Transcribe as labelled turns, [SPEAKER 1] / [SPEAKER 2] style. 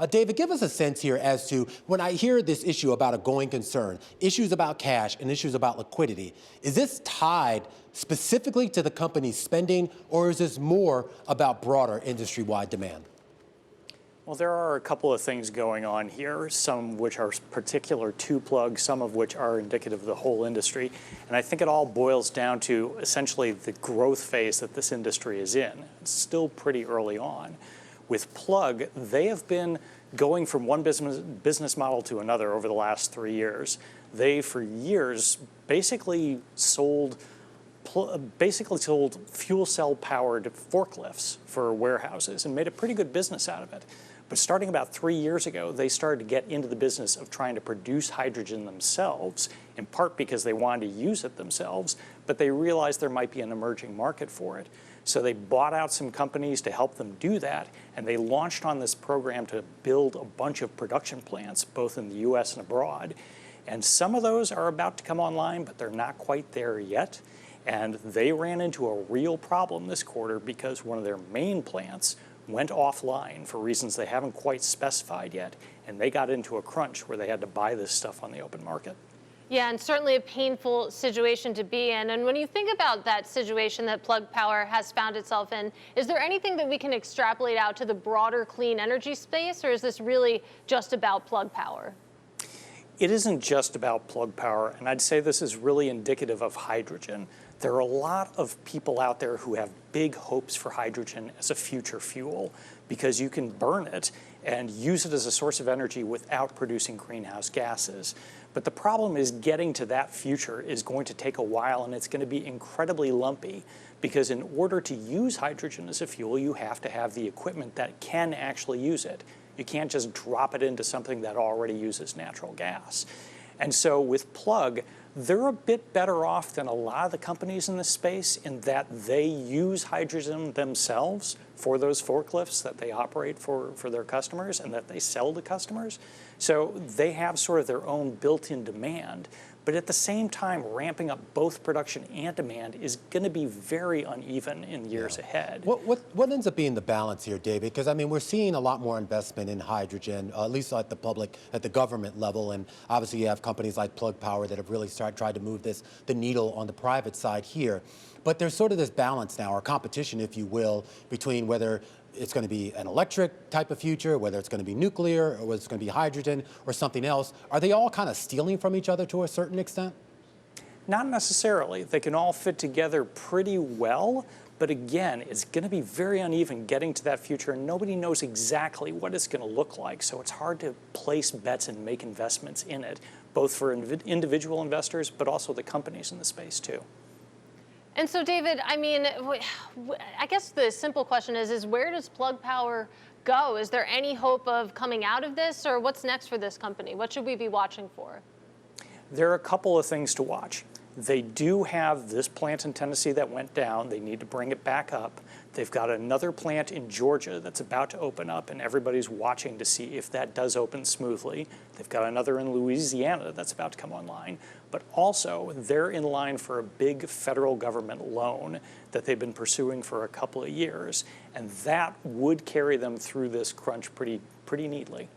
[SPEAKER 1] David, give us a sense here as to when I hear this issue about a going concern, issues about cash and issues about liquidity, is this tied specifically to the company's spending, or is this more about broader industry-wide demand?
[SPEAKER 2] Well, there are a couple of things going on here, some which are particular to Plug, some of which are indicative of the whole industry. And I think it all boils down to essentially the growth phase that this industry is in. It's still pretty early on. With Plug, they have been going from one business model to another over the last 3 years. They, for years, basically sold fuel cell powered forklifts for warehouses and made a pretty good business out of it. But starting about 3 years ago, they started to get into the business of trying to produce hydrogen themselves, in part because they wanted to use it themselves, but they realized there might be an emerging market for it. So they bought out some companies to help them do that, and they launched on this program to build a bunch of production plants, both in the US and abroad. And some of those are about to come online, but they're not quite there yet. And they ran into a real problem this quarter because one of their main plants went offline for reasons they haven't quite specified yet, and they got into a crunch where they had to buy this stuff on the open market.
[SPEAKER 3] Yeah, and certainly a painful situation to be in. And when you think about that situation that Plug Power has found itself in, is there anything that we can extrapolate out to the broader clean energy space, or is this really just about Plug Power?
[SPEAKER 2] It isn't just about Plug Power, and I'd say this is really indicative of hydrogen. There are a lot of people out there who have big hopes for hydrogen as a future fuel because you can burn it and use it as a source of energy without producing greenhouse gases. But the problem is getting to that future is going to take a while, and it's going to be incredibly lumpy because in order to use hydrogen as a fuel, you have to have the equipment that can actually use it. You can't just drop it into something that already uses natural gas. And so with Plug, they're a bit better off than a lot of the companies in this space in that they use hydrogen themselves for those forklifts that they operate for their customers and that they sell to customers. So they have sort of their own built-in demand. But at the same time, ramping up both production and demand is going to be very uneven in years ahead.
[SPEAKER 1] What ends up being the balance here, David? Because, I mean, we're seeing a lot more investment in hydrogen, at least at the government level. And obviously, you have companies like Plug Power that have really tried to move the needle on the private side here. But there's sort of this balance now, or competition, if you will, between whether it's going to be an electric type of future, whether it's going to be nuclear, or whether it's going to be hydrogen or something else. Are they all kind of stealing from each other to a certain extent?
[SPEAKER 2] Not necessarily. They can all fit together pretty well, but again, it's going to be very uneven getting to that future, and nobody knows exactly what it's going to look like, so it's hard to place bets and make investments in it, both for individual investors, but also the companies in the space too.
[SPEAKER 3] And so, David, I mean, I guess the simple question is where does Plug Power go? Is there any hope of coming out of this, or what's next for this company? What should we be watching for?
[SPEAKER 2] There are a couple of things to watch. They do have this plant in Tennessee that went down. They need to bring it back up. They've got another plant in Georgia that's about to open up, and everybody's watching to see if that does open smoothly. They've got another in Louisiana that's about to come online. But also, they're in line for a big federal government loan that they've been pursuing for a couple of years, and that would carry them through this crunch pretty neatly.